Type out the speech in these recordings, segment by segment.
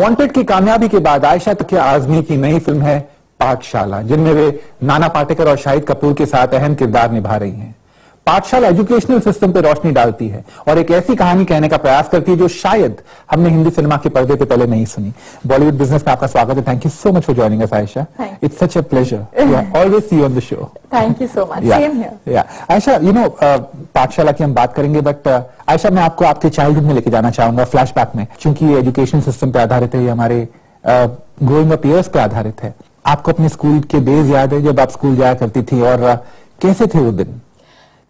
Wanted की कामयाबी के बाद आयशा तकिया आजमी की नई फिल्म है पाठशाला, जिनमें वे नाना पाटेकर और शाहिद कपूर के साथ अहम किरदार निभा रही हैं। पाठशाला एजुकेशनल सिस्टम पर रोशनी डालती है और एक ऐसी कहानी कहने का प्रयास करती है जो शायद हमने हिंदी सिनेमा के पर्दे पे पहले नहीं सुनी। बॉलीवुड बिजनेस में आपका स्वागत है। Thank you so much for joining us Ayesha. It's such a pleasure. Always see you on the show. Thank you so much. Same here. या आयशा, यू नो पाठशाला की हम बात करेंगे, बट आयशा मैं आपको आपके चाइल्डहुड में लेके जाना चाहूंगा, फ्लैशबैक में, क्योंकि ये एजुकेशन सिस्टम पे आधारित है, ये हमारे ग्रोइंग अप ईयर्स पे आधारित है। आपको अपने स्कूल के डेज याद है जब आप स्कूल जाया करती थी, और कैसे थे वो दिन?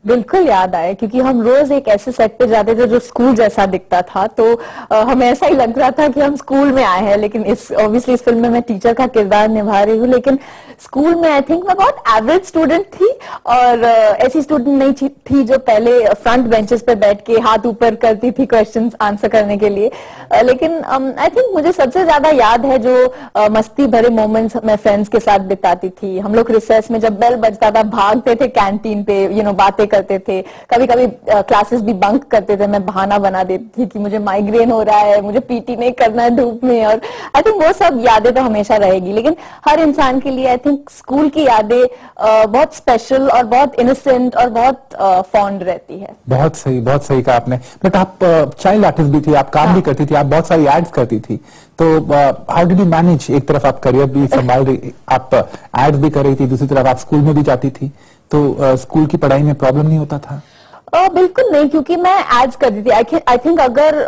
बिल्कुल याद आए, क्योंकि हम रोज एक ऐसे सेट पे जाते थे जो स्कूल जैसा दिखता था, तो हमें ऐसा ही लग रहा था कि हम स्कूल में आए हैं। लेकिन ऑब्वियसली इस फिल्म में मैं टीचर का किरदार निभा रही हूँ, लेकिन स्कूल में आई थिंक मैं बहुत एवरेज स्टूडेंट थी, और ऐसी स्टूडेंट नहीं थी जो पहले फ्रंट बेंचेस पे बैठ के हाथ ऊपर करती थी क्वेश्चंस आंसर करने के लिए। लेकिन आई थिंक मुझे सबसे ज्यादा याद है जो मस्ती भरे मोमेंट्स मैं फ्रेंड्स के साथ बिताती थी। हम लोग रिसेस में जब बेल बजता था भागते थे कैंटीन पे, बातें करते थे, कभी कभी क्लासेस भी बंक करते थे। मैं बहाना बना देती थी कि मुझे माइग्रेन हो रहा है, मुझे पीटी नहीं करना है धूप में, और आई थिंक वो सब यादें तो हमेशा रहेगी। लेकिन हर इंसान के लिए आई थिंक स्कूल की यादें बहुत स्पेशल और बहुत इनोसेंट और बहुत फॉन्ड रहती है। बहुत सही कहा आपने। बट आप चाइल्ड आर्टिस्ट भी थी, आप काम भी करती थी, आप बहुत सारी एड्स करती थी, तो हाउ डिड यू मैनेज? एक तरफ आप करियर भी संभाल रही, आप एड्स भी कर रही थी, दूसरी तरफ आप स्कूल में भी जाती थी, तो स्कूल की पढ़ाई में प्रॉब्लम नहीं होता था? बिल्कुल नहीं, क्योंकि मैं एड्स करती थी। आई थिंक अगर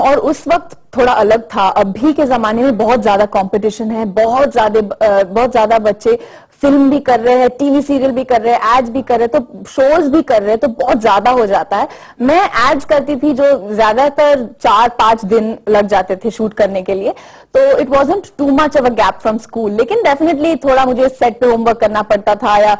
और उस वक्त थोड़ा अलग था। अभी के जमाने में बहुत ज्यादा कंपटीशन है, बहुत ज्यादा बच्चे फिल्म भी कर रहे हैं, टीवी सीरियल भी कर रहे हैं, एड्स भी कर रहे हैं, तो शोज भी कर रहे हैं, तो बहुत ज्यादा हो जाता है। मैं एड्स करती थी जो ज्यादातर 4-5 दिन लग जाते थे शूट करने के लिए, तो it wasn't too much of a gap from school. लेकिन डेफिनेटली थोड़ा मुझे सेट पे होमवर्क करना पड़ता था, या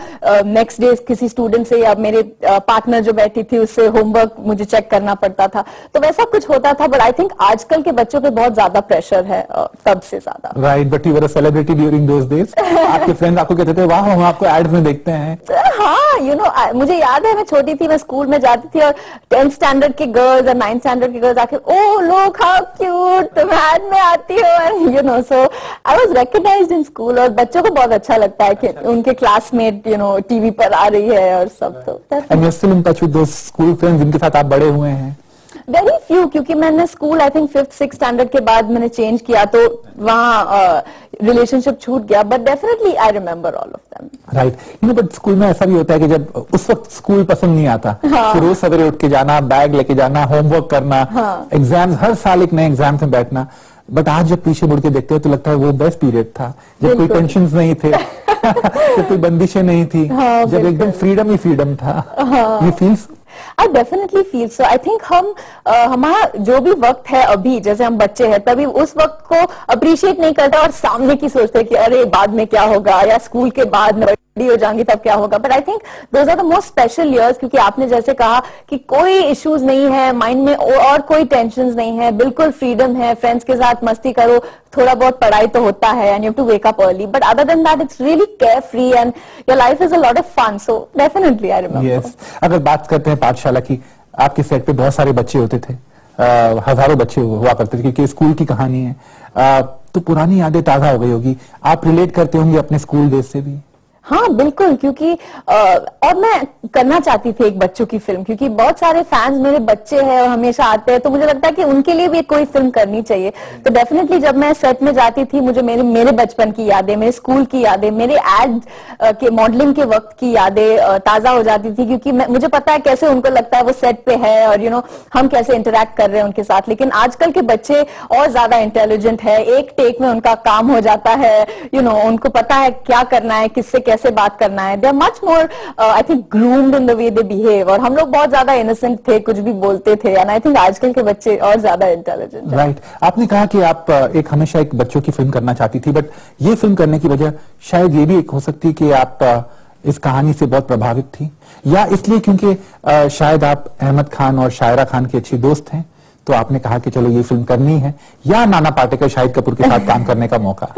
नेक्स्ट डे किसी स्टूडेंट से या मेरे पार्टनर जो बैठी थी उससे होमवर्क मुझे चेक करना पड़ता था, तो वैसा कुछ होता था। बट आई थिंक आजकल के बच्चों पे बहुत ज्यादा प्रेशर है तब से ज्यादा। Right, but you were a celebrity during those days. आपके फ्रेंड्स आपको कहते थे वाह हम आपको एड्स में देखते हैं। हाँ, मुझे याद है मैं छोटी थी, मैं स्कूल में जाती थी, और 10th स्टैंडर्ड के गर्ल्स और 9th स्टैंडर्ड के गर्ल्स आके ओ लोग हाउ क्यूट, तुम एड में आती हो, and so I was recognised in school. और बच्चों को बहुत अच्छा लगता है कि उनके क्लासमेट टीवी पर आ रही है और सब। तो and you are still in touch with those school friends जिनके साथ आप बड़े हुए हैं? वेरी फ्यू, क्योंकि मैंने school I think 5th-6th standard के बाद मैंने चेंज किया, तो वहाँ रिलेशनशिप छूट गया। But definitely I remember all of them. Right, but school में ऐसा भी होता है कि जब उस वक्त स्कूल पसंद नहीं आता, तो रोज सवेरे उठ के जाना, बैग लेके जाना, होमवर्क करना, एग्जाम्स, हर साल एक नए एग्जाम में बैठना। बट आज जब पीछे मुड़ के देखते हो तो लगता है वो बेस्ट पीरियड था, जब कोई टेंशन नहीं थे, जब कोई बंदिशें नहीं थी, जब एकदम फ्रीडम ही फ्रीडम था। You feel? I definitely feel so. I think हमारा जो भी वक्त है अभी, जैसे हम बच्चे हैं तभी उस वक्त को अप्रिशिएट नहीं करता और सामने की सोचते हैं कि अरे बाद में क्या होगा, या स्कूल के बाद में बड़ी हो जाएंगी तब क्या होगा। But I think those are the most special years, क्योंकि आपने जैसे कहा कि कोई इश्यूज नहीं है माइंड में और कोई टेंशन नहीं है, बिल्कुल फ्रीडम है, फ्रेंड्स के साथ मस्ती करो, थोड़ा बहुत पढ़ाई तो होता है, and you have to wake up early, but other than that it's really carefree and your life is a lot of fun. So definitely I remember. Yes, अगर बात करते हैं पाठशाला की, आपके सेट पे बहुत सारे बच्चे होते थे, हजारों बच्चे हुआ करते थे, क्योंकि स्कूल की कहानी है, तो पुरानी यादें ताजा हो गई होगी। आप रिलेट करते होंगे अपने स्कूल डेज से भी? हाँ बिल्कुल, क्योंकि और मैं करना चाहती थी एक बच्चों की फिल्म, क्योंकि बहुत सारे फैंस मेरे बच्चे हैं और हमेशा आते हैं, तो मुझे लगता है कि उनके लिए भी कोई फिल्म करनी चाहिए। तो डेफिनेटली जब मैं सेट में जाती थी, मुझे मेरे बचपन की यादें, मेरे स्कूल की यादें, मेरे एड के मॉडलिंग के वक्त की यादें ताजा हो जाती थी, क्योंकि मुझे पता है कैसे उनको लगता है वो सेट पे है, और हम कैसे इंटरेक्ट कर रहे हैं उनके साथ। लेकिन आजकल के बच्चे और ज्यादा इंटेलिजेंट है, एक टेक में उनका काम हो जाता है, उनको पता है क्या करना है, किससे कैसे बात करना है। They are much more I think groomed in the way they behave, और हम लोग बहुत ज्यादा इनोसेंट थे, कुछ भी बोलते थे, एंड आई थिंक आजकल के बच्चे और ज्यादा इंटेलिजेंट हैं। राइट, आपने कहा कि आप हमेशा एक बच्चों की फिल्म करना चाहती थी, बट ये फिल्म करने की वजह शायद ये भी एक हो सकती है कि आप इस कहानी से बहुत प्रभावित थी, या इसलिए क्योंकि शायद आप अहमद खान और शायरा खान के अच्छी दोस्त हैं, तो आपने कहा कि चलो ये फिल्म करनी है, या नाना पाटेकर शाहिद कपूर के साथ काम करने का मौका?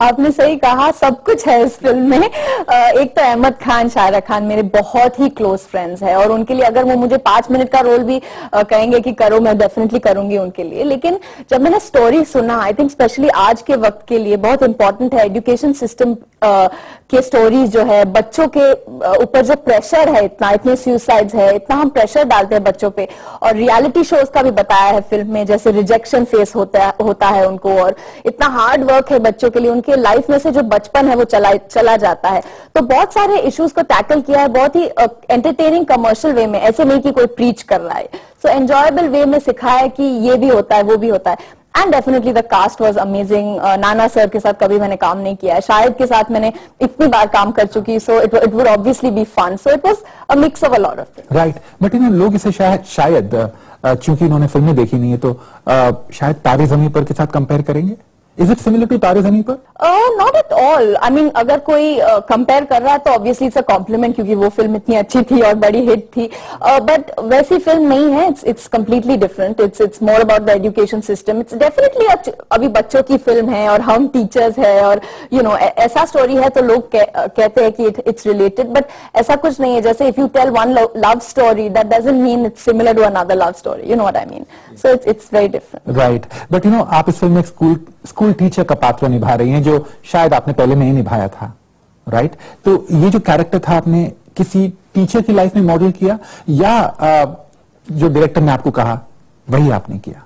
आपने सही कहा, सब कुछ है इस फिल्म में। एक तो अहमद खान, शायरा खान मेरे बहुत ही क्लोज फ्रेंड्स है, और उनके लिए अगर वो मुझे 5 मिनट का रोल भी कहेंगे कि करो, मैं डेफिनेटली करूंगी उनके लिए। लेकिन जब मैंने स्टोरी सुना, आई थिंक स्पेशली आज के वक्त के लिए बहुत इंपॉर्टेंट है एजुकेशन सिस्टम के स्टोरीज जो है, बच्चों के ऊपर जो प्रेशर है, इतने सुसाइड्स है, इतना हम प्रेशर डालते हैं बच्चों पे, और रियलिटी शोज का भी बताया है फिल्म में, जैसे रिजेक्शन फेस होता है उनको, और इतना हार्ड वर्क है बच्चों के लिए, उनके लाइफ में से जो बचपन है वो चला जाता है। तो बहुत सारे इश्यूज को टैकल किया है बहुत ही एंटरटेनिंग कमर्शियल वे में, ऐसे नहीं कि कोई प्रीच कर रहा है। सो एंजॉयबल वे में सिखाया है कि ये भी होता है, वो भी होता है। And definitely the cast was amazing. Nana sir के साथ कभी मैंने काम नहीं किया है, शाहिद के साथ मैंने इतनी बार काम कर चुकी, so it would obviously be fun. So it was a mix of a lot of things. Right, but लोग इसे शायद चूंकि इन्होंने फिल्में देखी नहीं है तो शायद तारे ज़मीं पर के साथ कंपेयर करेंगे। इज इट सिमिलर टू तारे ज़मीं पर? Not at all. I mean अगर कोई कंपेयर कर रहा है तो ऑब्वियसली इट्स अ कॉम्प्लीमेंट, क्योंकि वो फिल्म इतनी अच्छी थी और बड़ी हिट थी। बट वैसी फिल्म नहीं है, it's completely different. It's more about the education system. It's definitely अभी बच्चों की फिल्म है और हम टीचर्स है, और ऐसा स्टोरी है तो लोग कहते हैं कि इट्स रिलेटेड, बट ऐसा कुछ नहीं है। जैसे if you tell one love story, that doesn't mean it's similar to another love story, you know what I mean. So it's very different. Right, but आप इस फिल्म में स्कूल टीचर का पात्र निभा रही हैं जो शायद आपने पहले नहीं निभाया था, राइट? तो ये जो कैरेक्टर था आपने किसी टीचर की लाइफ में मॉडल किया, या जो डायरेक्टर ने आपको कहा वही आपने किया?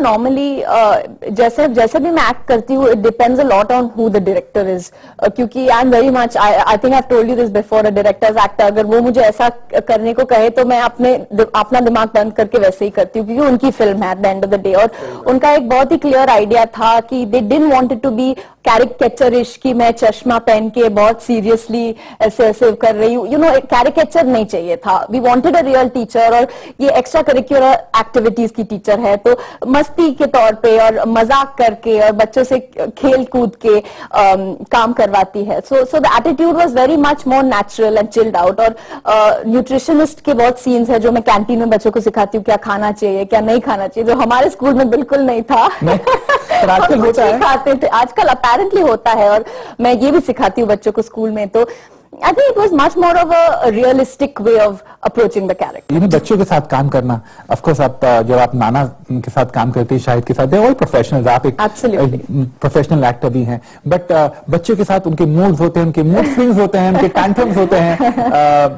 नॉर्मली जैसे भी मैं एक्ट करती हूँ, it depends a lot on who the director is, क्योंकि I am very much, I think I told you this before, a director's actor अगर वो मुझे ऐसा करने को कहे तो मैं अपना दिमाग बंद करके वैसे ही करती हूँ, क्योंकि उनकी फिल्म है at the end of the day. और उनका एक बहुत ही क्लियर आइडिया था कि they didn't want it to be caricaturish, कि मैं चश्मा पहन के बहुत सीरियसली ऐसे कर रही हूँ, कैरिकेचर नहीं चाहिए था। We wanted a real teacher, और ये एक्स्ट्रा करिकुलर एक्टिविटीज की टीचर है, तो मस्ती के तौर पे और मजाक करके और बच्चों से खेल कूद के काम करवाती है। So the attitude was very much more natural and chilled out. और न्यूट्रिशनिस्ट के बहुत सीन्स है जो मैं कैंटीन में बच्चों को सिखाती हूँ, क्या खाना चाहिए क्या नहीं खाना चाहिए, जो हमारे स्कूल में बिल्कुल नहीं था। आजकल होता है, सिखाते थे, आजकल अपेरेंटली होता है, और मैं ये भी सिखाती हूँ बच्चों को स्कूल में। तो I think it was much more of a realistic way of approaching the character. बच्चों के साथ काम करना, of course आप जब आप नाना के साथ काम करते हैं, शाहिद के साथ, they're all professionals, आप एक प्रोफेशनल एक्टर भी हैं, बट बच्चों के साथ उनके मूड्स होते हैं, उनके मूड स्विंग्स होते हैं, उनके टैंट्रम्स होते हैं।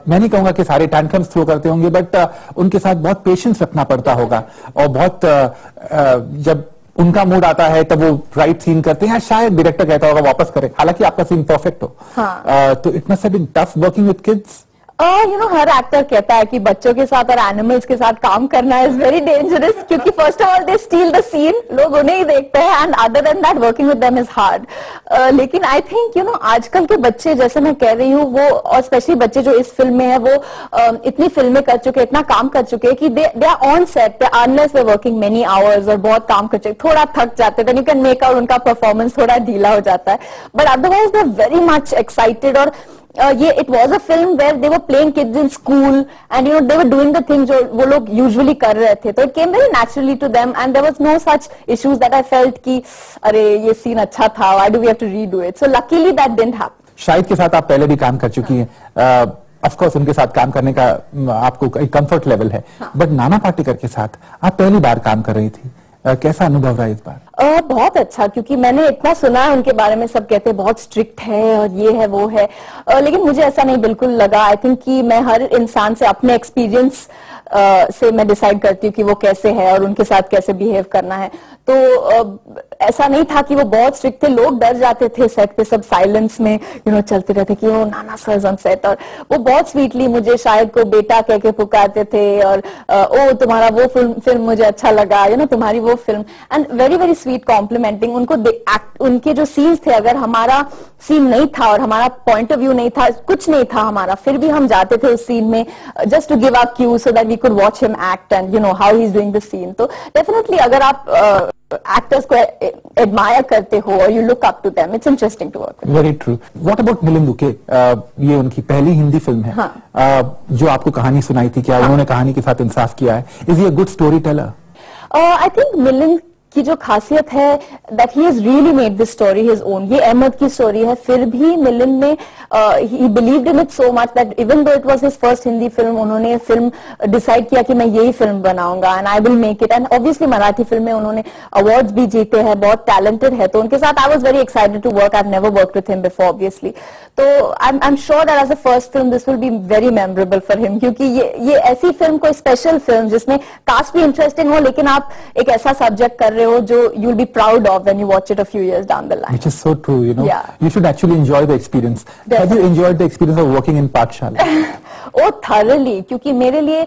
मैं नहीं कहूंगा कि सारे टैंट्रम्स थ्रो करते होंगे, बट उनके साथ बहुत पेशेंस रखना पड़ता होगा, और बहुत जब उनका मूड आता है तब वो राइट सीन करते हैं, शायद डायरेक्टर कहता होगा वापस करें, हालांकि आपका सीन परफेक्ट हो। हाँ। तो it must have been tough working with kids. हर एक्टर कहता है कि बच्चों के साथ और एनिमल्स के साथ काम करना इज वेरी डेंजरस, क्योंकि first of all they steal the scene, लोग उन्हें ही देखते हैं, and other than that working with them is hard. लेकिन आई थिंक आजकल के बच्चे, जैसे मैं कह रही हूँ, वो और स्पेशली बच्चे जो इस फिल्म में है, वो इतनी फिल्में कर चुके, इतना काम कर चुके हैं कि they are on set, unless they working many hours, और बहुत काम कर चुके, थोड़ा थक जाते हैं, यू कैन मेक आउट उनका परफॉर्मेंस थोड़ा ढीला हो जाता है, but otherwise they are very much excited. और it was a film where they were playing kids in school, and they were doing the things जो वो लोग usually कर रहे थे, तो it came very naturally to them, and there was no such issues that I felt कि अरे ये सीन अच्छा था, why do we have to redo it? So luckily that didn't happen. Shahid के साथ आप पहले भी काम कर चुकी हैं, ऑफ कोर्स उनके साथ काम करने का आपको एक कंफर्ट लेवल है, बट नाना पाटेकर के साथ आप पहली बार काम कर रही थी, कैसा अनुभव रहा इस बार? बहुत अच्छा, क्योंकि मैंने इतना सुना है उनके बारे में, सब कहते हैं बहुत स्ट्रिक्ट है और ये है वो है, लेकिन मुझे ऐसा नहीं बिल्कुल लगा। आई थिंक कि मैं हर इंसान से अपने एक्सपीरियंस से मैं डिसाइड करती हूँ कि वो कैसे है और उनके साथ कैसे बिहेव करना है। तो ऐसा नहीं था कि वो बहुत स्ट्रिक्ट थे, लोग डर जाते थे सेट पे, सब साइलेंस में चलते रहते कि वो नाना सर ऑन सेट, और वो बहुत स्वीटली मुझे शायद को बेटा कह के पुकारते थे, और ओ तुम्हारा वो फिल्म मुझे अच्छा लगा, तुम्हारी वो film, and very very sweet complimenting उनको। उनके जो सीन्स थे, अगर हमारा सीन नहीं था और हमारा पॉइंट ऑफ व्यू नहीं था, कुछ नहीं था हमारा, फिर भी हम जाते थे उस सीन में just to give a cue so that we could watch him act and how he is doing the scene. तो डेफिनेटली अगर आप एक्टर्स को एडमायर करते हो और you look up to them, it's interesting to work. Very true. What about Milind उके? ये उनकी पहली हिंदी फिल्म है। हाँ। जो आपको कहानी सुनाई थी, क्या उन्होंने कहानी के साथ इंसाफ किया है? Is he a good story teller? I think Milind की जो खासियत है that he has really made this story his own. ये अहमद की स्टोरी है, फिर भी मिलिंद ने ही believed in it so much that even though it was his first Hindi film, उन्होंने फिल्म डिसाइड किया कि मैं यही फिल्म बनाऊंगा and I will make it. And obviously Marathi film में उन्होंने अवार्ड्स भी जीते हैं, बहुत टैलेंटेड है, तो उनके साथ I was very excited to work. I have never worked with him before obviously, तो I am sure that as a first film this will be very memorable for him, क्योंकि ये ऐसी फिल्म, कोई स्पेशल फिल्म जिसमें cast भी interesting हो लेकिन आप एक ऐसा सब्जेक्ट कर रहे हो जो you will be proud of when you watch it a few years down the line. Which is so true, you know. Yeah. You should actually enjoy the experience. Definitely. Have you enjoyed the experience of working in पाठशाला? ओ thoroughly, क्योंकि मेरे लिए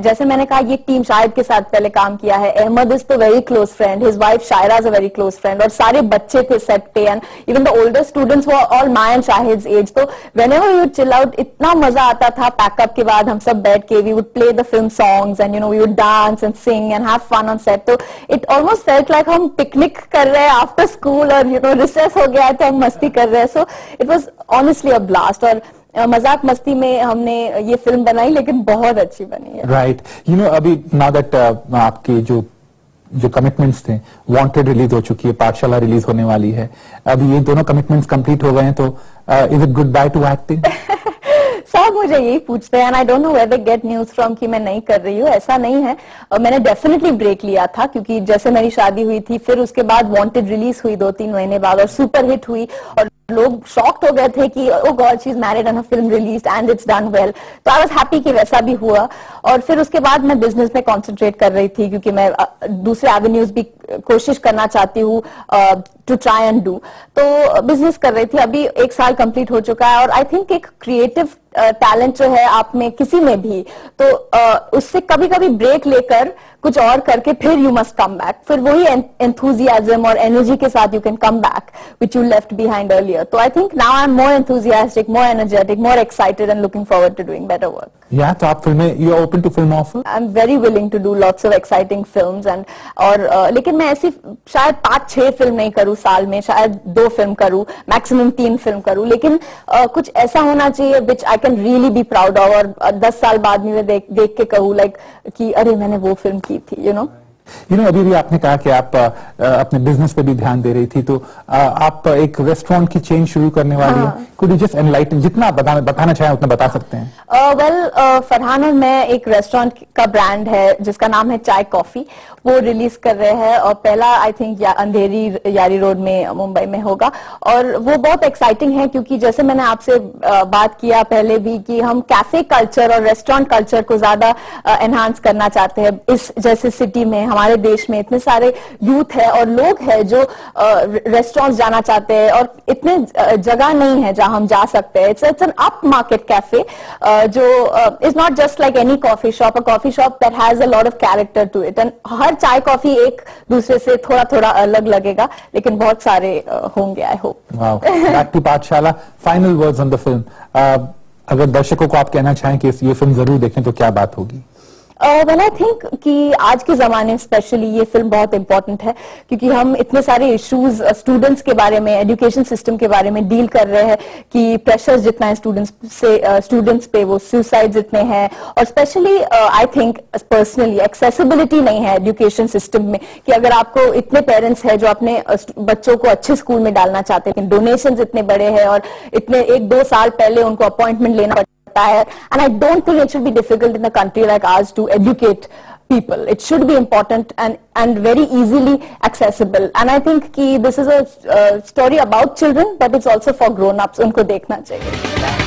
जैसे मैंने कहा ये team Shahid के साथ पहले काम किया है, अहमद इज तो very close friend, his wife Shaira is a very close friend, और सारे बच्चे थे सेट पे and even the older students were all my and Shahid's age. तो whenever we would chill out, इतना मजा आता था। पैकअप के बाद हम सब बैठ के we would play the film songs and you know we would dance and sing and have fun on set. So it almost felt like हम पिकनिक कर रहे हैं आफ्टर स्कूल, और यू नो रिसेस हो गया तो हम मस्ती कर रहे हैं। So it was honestly a blast, और मजाक मस्ती में हमने ये फिल्म बनाई, लेकिन बहुत अच्छी बनी है। राइट, यू नो अभी नाउ दैट आपके जो कमिटमेंट्स थे, वांटेड रिलीज हो चुकी है, पाठशाला रिलीज होने वाली है, अभी ये दोनों कमिटमेंट्स कंप्लीट हो गए हैं, तो is it goodbye to acting? सब मुझे यही पूछते हैं and I don't know where they get news from कि मैं नहीं कर रही हूँ। ऐसा नहीं है, मैंने डेफिनेटली ब्रेक लिया था, क्योंकि जैसे मेरी शादी हुई थी, फिर उसके बाद वांटेड रिलीज हुई 2-3 महीने बाद और सुपर हिट हुई, और लोग शॉक्ड हो गए थे कि oh god she is married and a film released and it's done well. तो आई वाज हैप्पी कि वैसा भी हुआ, और फिर उसके बाद मैं बिजनेस में कंसंट्रेट कर रही थी, क्योंकि मैं दूसरे एवेन्यूज भी कोशिश करना चाहती हूँ टू ट्राई एंड डू। तो बिजनेस कर रही थी, अभी 1 साल कंप्लीट हो चुका है, और आई थिंक एक क्रिएटिव टैलेंट जो है आप में किसी में भी, तो उससे कभी कभी ब्रेक लेकर कुछ और करके फिर यू मस्ट कम बैक, फिर वही एंथुजियाज्म और एनर्जी के साथ you can come back which you left behind earlier. तो I think now I am more enthusiastic, more energetic, more excited and looking forward to doing better work. या तो आप फिल्में, you are open to film offer? I am very willing to do lots of exciting films and लेकिन मैं ऐसी शायद 5-6 film नहीं करूं साल में, शायद 2 फिल्म करूं, मैक्सिमम 3 फिल्म करूं, लेकिन कुछ ऐसा होना चाहिए which I can really be proud of, और 10 साल बाद में देख के कहूं लाइक कि अरे मैंने वो फिल्म की थी, यू नो। अभी भी आपने कहा कि आप अपने बिजनेस पे भी ध्यान दे रही थी, तो आप एक रेस्टोरेंट की चेन शुरू करने वाली है। कुड यू जस्ट एनलाइटन, जितना आप बताना चाहें उतना बता सकते हैं। फरहान और मैं एक रेस्टोरेंट का ब्रांड है जिसका नाम है चाय कॉफी, वो रिलीज कर रहे हैं, और पहला आई थिंक अंधेरी यारी रोड में मुंबई में होगा, और वो बहुत एक्साइटिंग है, क्योंकि जैसे मैंने आपसे बात किया पहले भी कि हम कैफे कल्चर और रेस्टोरेंट कल्चर को ज्यादा एनहांस करना चाहते हैं। इस जैसे सिटी में, हमारे देश में इतने सारे यूथ है और लोग हैं जो रेस्टोरेंट्स जाना चाहते हैं, और इतने जगह नहीं है जहां हम जा सकते हैं। It's an upmarket cafe जो is not just like any coffee shop, a coffee shop that has a lot of character to it, and हर चाय कॉफी एक दूसरे से थोड़ा थोड़ा अलग लगेगा, लेकिन बहुत सारे होंगे आई होप। बैक टू पाठशाला, final words on the film, अगर दर्शकों को आप कहना चाहें कि ये फिल्म जरूर देखें तो क्या बात होगी? वेल आई थिंक कि आज के जमाने में स्पेशली ये फिल्म बहुत इंपॉर्टेंट है, क्योंकि हम इतने सारे इश्यूज स्टूडेंट्स के बारे में, एजुकेशन सिस्टम के बारे में डील कर रहे हैं कि प्रेशर जितना है स्टूडेंट्स पे, वो सुसाइड इतने हैं, और specially I think personally accessibility नहीं है एजुकेशन सिस्टम में, कि अगर आपको इतने पेरेंट्स हैं जो अपने बच्चों को अच्छे स्कूल में डालना चाहते हैं, डोनेशंस इतने बड़े हैं, और इतने 1-2 साल पहले उनको अपॉइंटमेंट लेना and I don't think it should be difficult in a country like ours to educate people. It should be important and very easily accessible, and I think कि this is a story about children, but it's also for grown-ups. उनको देखना चाहिए।